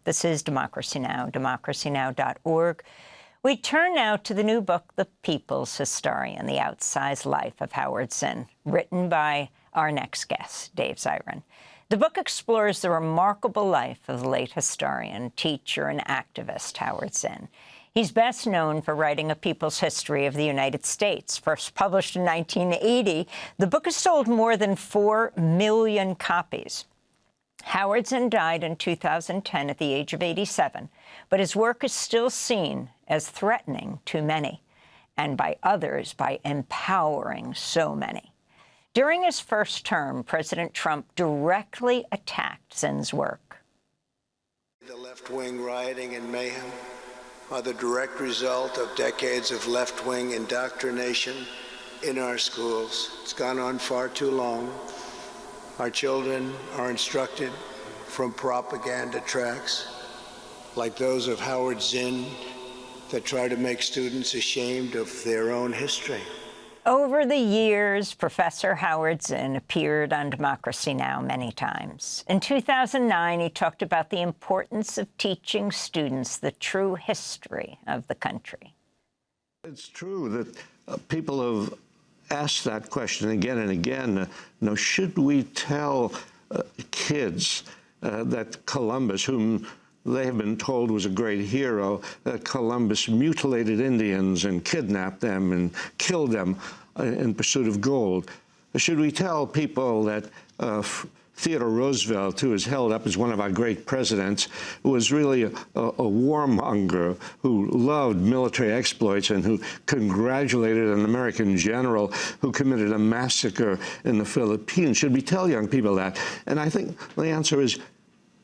This is Democracy Now!, democracynow.org. We turn now to the new book, The People's Historian, The Outsized Life of Howard Zinn, written by our next guest, Dave Zirin. The book explores the remarkable life of the late historian, teacher, and activist Howard Zinn. He's best known for writing a people's history of the United States. First published in 1980, the book has sold more than 4 million copies. Howard Zinn died in 2010 at the age of 87, but his work is still seen as threatening to many, and by others by empowering so many. During his first term, President Trump directly attacked Zinn's work. The left-wing rioting and mayhem are the direct result of decades of left-wing indoctrination in our schools. It's gone on far too long. Our children are instructed from propaganda tracks like those of Howard Zinn that try to make students ashamed of their own history. Over the years, Professor Howard Zinn appeared on Democracy Now! Many times. In 2009, he talked about the importance of teaching students the true history of the country. It's true that people have asked that question again and again. Should we tell kids that Columbus, whom they have been told was a great hero, that Columbus mutilated Indians and kidnapped them and killed them in pursuit of gold? Should we tell people that Theodore Roosevelt, who is held up as one of our great presidents, was really a warmonger who loved military exploits and who congratulated an American general who committed a massacre in the Philippines? Should we tell young people that? And I think the answer is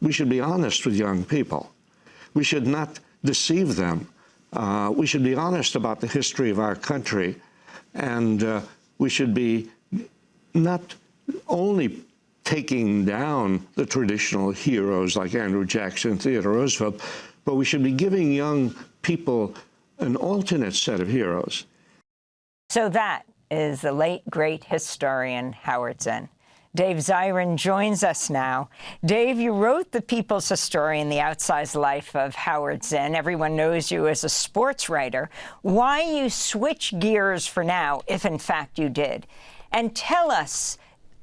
we should be honest with young people. We should not deceive them. We should be honest about the history of our country. And we should be not only taking down the traditional heroes like Andrew Jackson, Theodore Roosevelt, but we should be giving young people an alternate set of heroes. So that is the late, great historian Howard Zinn. Dave Zirin joins us now. Dave, you wrote The People's Historian, The Outsized Life of Howard Zinn. Everyone knows you as a sports writer. Why you switch gears for now, if in fact you did? And tell us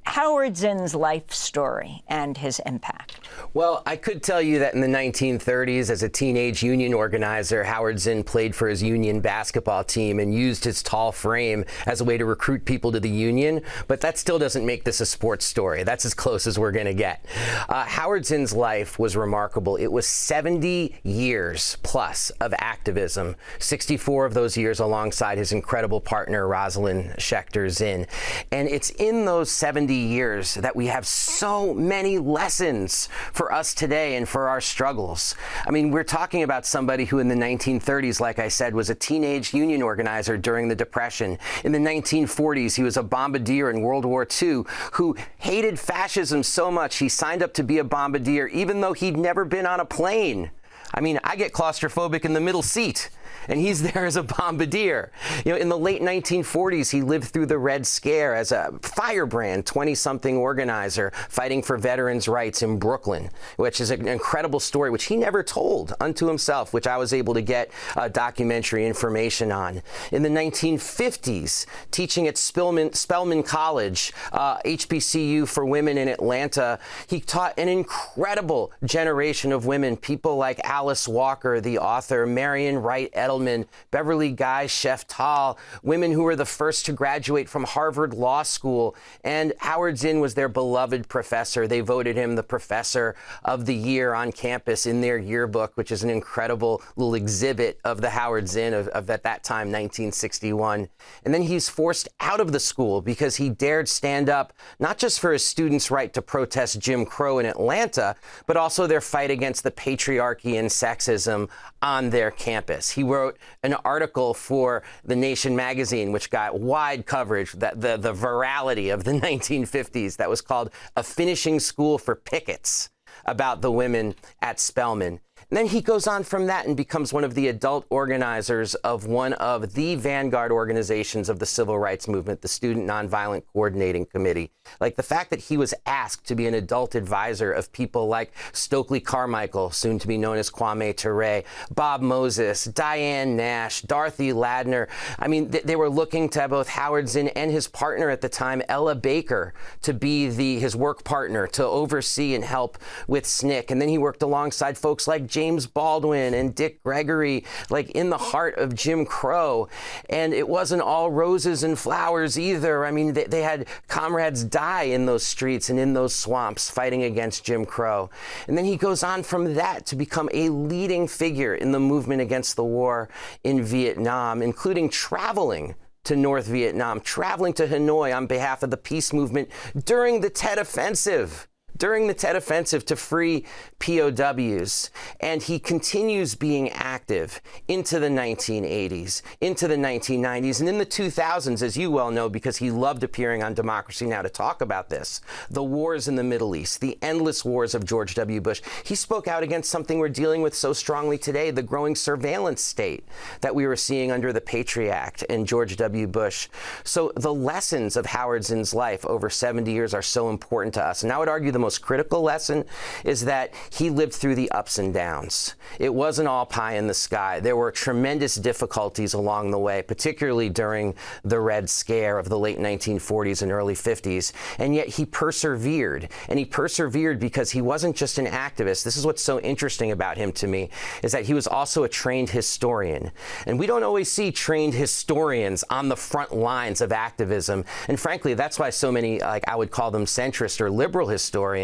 Howard Zinn's life story and his impact. Well, I could tell you that in the 1930s, as a teenage union organizer, Howard Zinn played for his union basketball team and used his tall frame as a way to recruit people to the union. But that still doesn't make this a sports story. That's as close as we're going to get. Howard Zinn's life was remarkable. It was 70 years plus of activism, 64 of those years alongside his incredible partner, Rosalind Schechter Zinn. And it's in those 70 years that we have so many lessons for us today and for our struggles. I mean, we're talking about somebody who in the 1930s, like I said, was a teenage union organizer during the Depression. In the 1940s, he was a bombardier in World War II who hated fascism so much he signed up to be a bombardier even though he'd never been on a plane. I mean, I get claustrophobic in the middle seat, and he's there as a bombardier. In the late 1940s, he lived through the Red Scare as a firebrand 20-something organizer fighting for veterans' rights in Brooklyn, which is an incredible story, which he never told unto himself, which I was able to get documentary information on. In the 1950s, teaching at Spelman College, HBCU for women in Atlanta, he taught an incredible generation of women, people like Alice Walker, the author, Marion Wright Edelman, Beverly Guy Sheftall, women who were the first to graduate from Harvard Law School. And Howard Zinn was their beloved professor. They voted him the Professor of the Year on campus in their yearbook, which is an incredible little exhibit of the Howard Zinn of at that time, 1961. And then he's forced out of the school because he dared stand up, not just for his students' right to protest Jim Crow in Atlanta, but also their fight against the patriarchy and sexism on their campus. He wrote an article for The Nation magazine, which got wide coverage, that the virality of the 1950s, that was called A Finishing School for Pickets, about the women at Spelman. And then he goes on from that and becomes one of the adult organizers of one of the vanguard organizations of the civil rights movement, the Student Nonviolent Coordinating Committee. Like the fact that he was asked to be an adult advisor of people like Stokely Carmichael, soon to be known as Kwame Ture, Bob Moses, Diane Nash, Dorothy Ladner. I mean, they were looking to both Howard Zinn and his partner at the time, Ella Baker, to be his work partner, to oversee and help with SNCC. And then he worked alongside folks like James Baldwin and Dick Gregory, like in the heart of Jim Crow. And it wasn't all roses and flowers either. I mean, they had comrades die in those streets and in those swamps fighting against Jim Crow. And then he goes on from that to become a leading figure in the movement against the war in Vietnam, including traveling to North Vietnam, traveling to Hanoi on behalf of the peace movement during the Tet Offensive. To free POWs. And he continues being active into the 1980s, into the 1990s, and in the 2000s, as you well know, because he loved appearing on Democracy Now! To talk about this, the wars in the Middle East, the endless wars of George W. Bush. He spoke out against something we're dealing with so strongly today, the growing surveillance state that we were seeing under the Patriot Act and George W. Bush. So the lessons of Howard Zinn's life over 70 years are so important to us. And I would argue the most critical lesson is that he lived through the ups and downs. It wasn't all pie in the sky. There were tremendous difficulties along the way, particularly during the Red Scare of the late 1940s and early 50s. And yet he persevered. And he persevered because he wasn't just an activist. This is what's so interesting about him to me, is that he was also a trained historian. And we don't always see trained historians on the front lines of activism. And frankly, that's why so many, like I would call them centrist or liberal historians,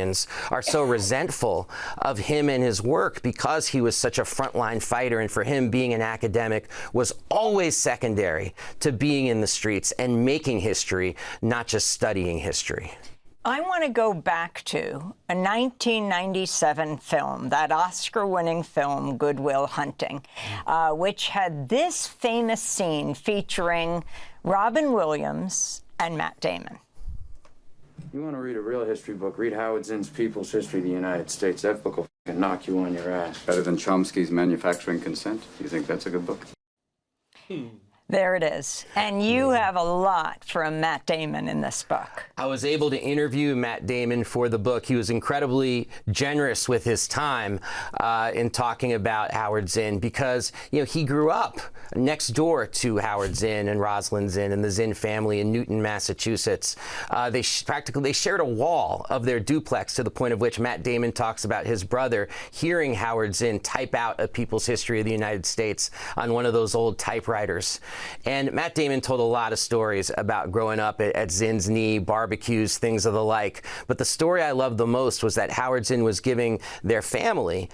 are so resentful of him and his work, because he was such a frontline fighter, and for him being an academic was always secondary to being in the streets and making history, not just studying history. I want to go back to a 1997 film, that Oscar-winning film, Good Will Hunting, which had this famous scene featuring Robin Williams and Matt Damon. You want to read a real history book, read Howard Zinn's People's History of the United States. That book will f***ing knock you on your ass. Better than Chomsky's Manufacturing Consent? You think that's a good book? There it is. And you have a lot from Matt Damon in this book. I was able to interview Matt Damon for the book. He was incredibly generous with his time in talking about Howard Zinn, because, you know, he grew up next door to Howard Zinn and Rosalind Zinn and the Zinn family in Newton, Massachusetts. They shared a wall of their duplex, to the point of which Matt Damon talks about his brother hearing Howard Zinn type out a People's History of the United States on one of those old typewriters. And Matt Damon told a lot of stories about growing up at Zinn's knee, barbecues, things of the like. But the story I loved the most was that Howard Zinn was giving their family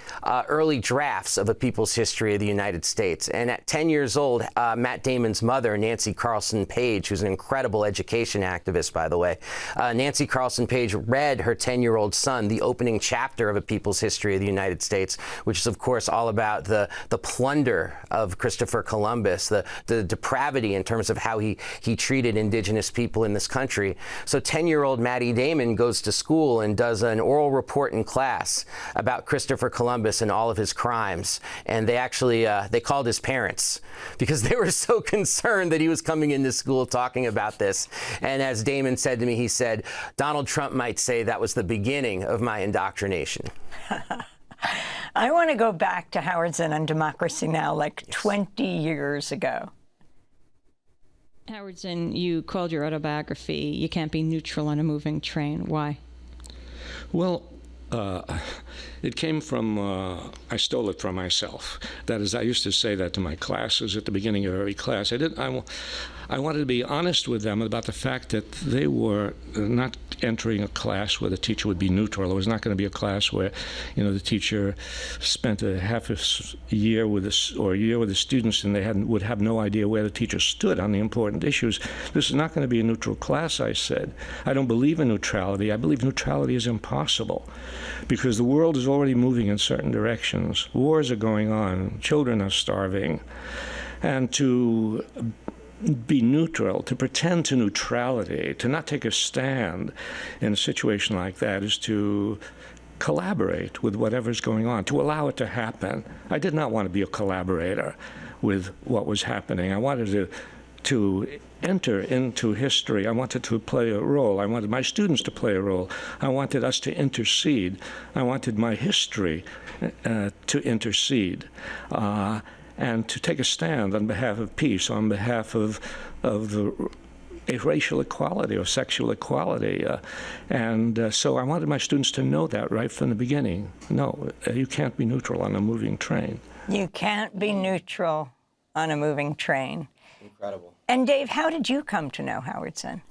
early drafts of a People's History of the United States. And at 10 years old, Matt Damon's mother, Nancy Carlson Page, who's an incredible education activist, by the way, Nancy Carlson Page read her 10-year-old son the opening chapter of a People's History of the United States, which is, of course, all about the plunder of Christopher Columbus, the depravity in terms of how he treated indigenous people in this country. So 10-year-old Matty Damon goes to school and does an oral report in class about Christopher Columbus and all of his crimes. And they actually, they called his parents because they were so concerned that he was coming into school talking about this. And as Damon said to me, he said, Donald Trump might say that was the beginning of my indoctrination. I want to go back to Howard Zinn on Democracy Now! Like 20 years ago. Howard Zinn, you called your autobiography, You Can't Be Neutral on a Moving Train. Why? Well, it came from, I stole it from myself. That is, I used to say that to my classes at the beginning of every class. I wanted to be honest with them about the fact that they were not entering a class where the teacher would be neutral. It was not going to be a class where, you know, the teacher spent a year with the students and they would have no idea where the teacher stood on the important issues. This is not going to be a neutral class, I said. I don't believe in neutrality. I believe neutrality is impossible because the world is already moving in certain directions. Wars are going on. Children are starving. And to be neutral, to pretend to neutrality, to not take a stand in a situation like that is to collaborate with whatever's going on, to allow it to happen. I did not want to be a collaborator with what was happening. I wanted to enter into history. I wanted to play a role. I wanted my students to play a role. I wanted us to intercede. I wanted my history to intercede and to take a stand on behalf of peace, on behalf of racial equality or sexual equality. So I wanted my students to know that right from the beginning. No, you can't be neutral on a moving train. You can't be neutral on a moving train. Incredible. And Dave, how did you come to know Howard Zinn?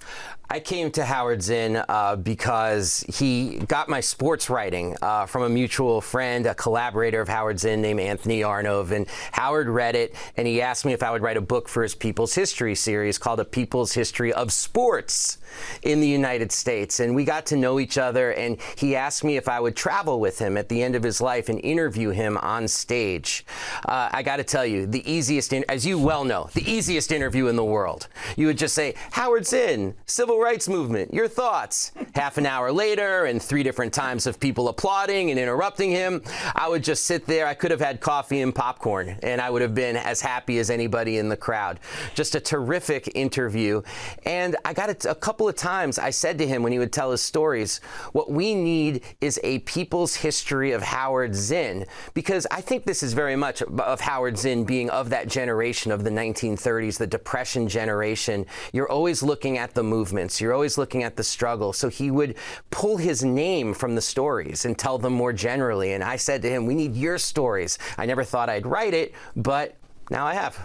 I came to Howard Zinn because he got my sports writing from a mutual friend, a collaborator of Howard Zinn named Anthony Arnove. And Howard read it, and he asked me if I would write a book for his People's History series called A People's History of Sports in the United States. And we got to know each other, and he asked me if I would travel with him at the end of his life and interview him on stage. I got to tell you, the easiest, as you well know, the easiest interview in the world. You would just say, Howard Zinn, Civil Rights Movement, your thoughts. Half an hour later, and 3 different times of people applauding and interrupting him, I would just sit there. I could have had coffee and popcorn, and I would have been as happy as anybody in the crowd. Just a terrific interview. And I got it a couple of times. I said to him when he would tell his stories, what we need is a people's history of Howard Zinn, because I think this is very much of Howard Zinn being of that generation of the 1930s, the Depression generation. You're always looking at the movements. You're always looking at the struggle. So he would pull his name from the stories and tell them more generally. And I said to him, we need your stories. I never thought I'd write it, but now I have.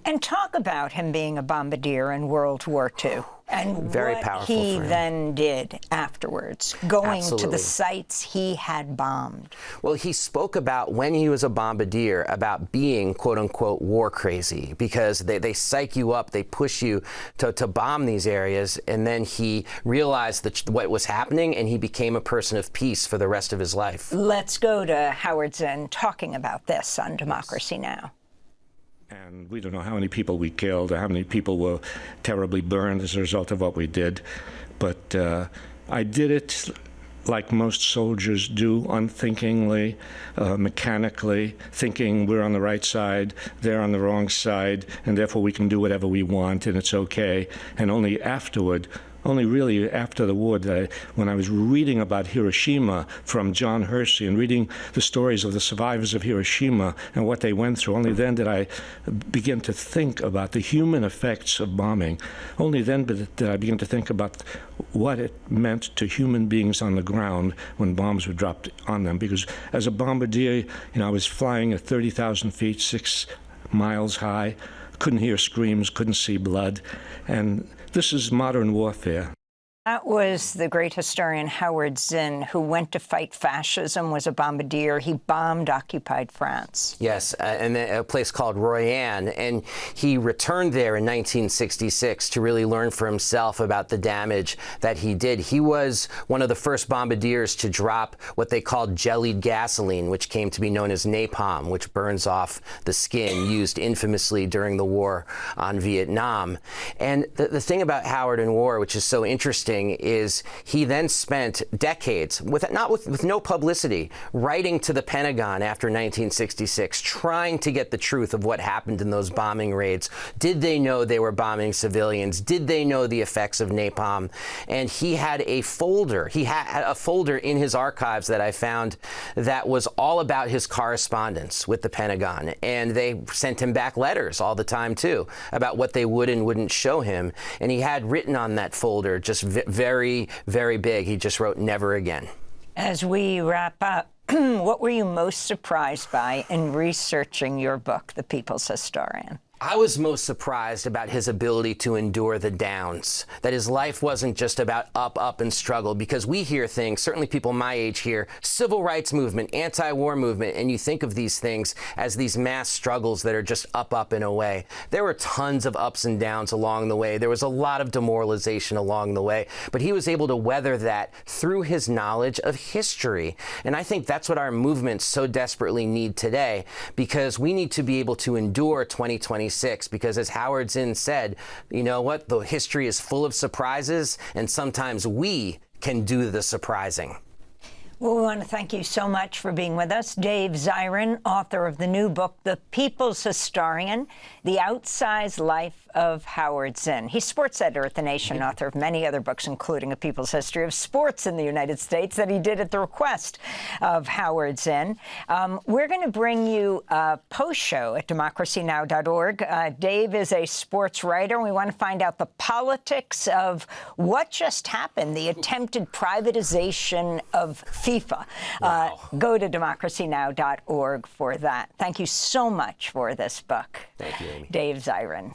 And talk about him being a bombardier in World War II. And Very what powerful he for him. then did afterwards, going to Absolutely. the sites he had bombed. Well, he spoke about when he was a bombardier about being, quote unquote, war crazy, because they psych you up, they push you to bomb these areas. And then he realized what was happening, and he became a person of peace for the rest of his life. Let's go to Howard Zinn talking about this on Democracy Now! And we don't know how many people we killed or how many people were terribly burned as a result of what we did. But I did it like most soldiers do, unthinkingly, mechanically, thinking we're on the right side, they're on the wrong side, and therefore we can do whatever we want and it's okay. And only afterward, only really after the war, when I was reading about Hiroshima from John Hersey and reading the stories of the survivors of Hiroshima and what they went through, only then did I begin to think about the human effects of bombing. Only then did I begin to think about what it meant to human beings on the ground when bombs were dropped on them. Because as a bombardier, I was flying at 30,000 feet, 6 miles high, couldn't hear screams, couldn't see blood, and this is modern warfare. That was the great historian Howard Zinn, who went to fight fascism, was a bombardier. He bombed occupied France. Yes, and a place called Royan. And he returned there in 1966 to really learn for himself about the damage that he did. He was one of the first bombardiers to drop what they called jellied gasoline, which came to be known as napalm, which burns off the skin, used infamously during the war on Vietnam. And the thing about Howard and war, which is so interesting, is he then spent decades with no publicity writing to the Pentagon after 1966, trying to get the truth of what happened in those bombing raids. Did they know they were bombing civilians? Did they know the effects of napalm? And he had a folder. He had a folder in his archives that I found that was all about his correspondence with the Pentagon. And they sent him back letters all the time, too, about what they would and wouldn't show him. And he had written on that folder, just very, very big, he just wrote, "Never again." As we wrap up, what were you most surprised by in researching your book, The People's Historian? I was most surprised about his ability to endure the downs, that his life wasn't just about up, and struggle, because we hear things, certainly people my age hear, civil rights movement, anti-war movement, and you think of these things as these mass struggles that are just up and away. There were tons of ups and downs along the way. There was a lot of demoralization along the way, but he was able to weather that through his knowledge of history. And I think that's what our movements so desperately need today, because we need to be able to endure 2026, because as Howard Zinn said, you know what, the history is full of surprises, and sometimes we can do the surprising. Well, we want to thank you so much for being with us. Dave Zirin, author of the new book, The People's Historian, The Outsized Life of Howard Zinn. He's sports editor at The Nation, author of many other books, including A People's History of Sports in the United States, that he did at the request of Howard Zinn. We're going to bring you a post-show at democracynow.org. Dave is a sports writer, and we want to find out the politics of what just happened, the attempted privatization of FIFA. Wow. Go to democracynow.org for that. Thank you so much for this book. Thank you, Amy. Dave Zirin.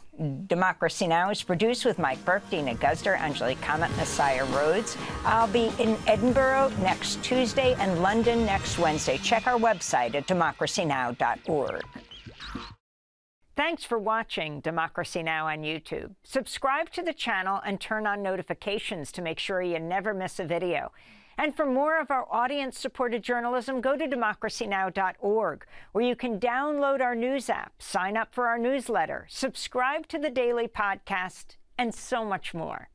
Democracy Now! Is produced with Mike Burke, Dina Guzder, Angelique Comet, Messiah Rhodes. I'll be in Edinburgh next Tuesday and London next Wednesday. Check our website at democracynow.org. Thanks for watching Democracy Now! On YouTube. Subscribe to the channel and turn on notifications to make sure you never miss a video. And for more of our audience-supported journalism, go to democracynow.org, where you can download our news app, sign up for our newsletter, subscribe to the daily podcast, and so much more.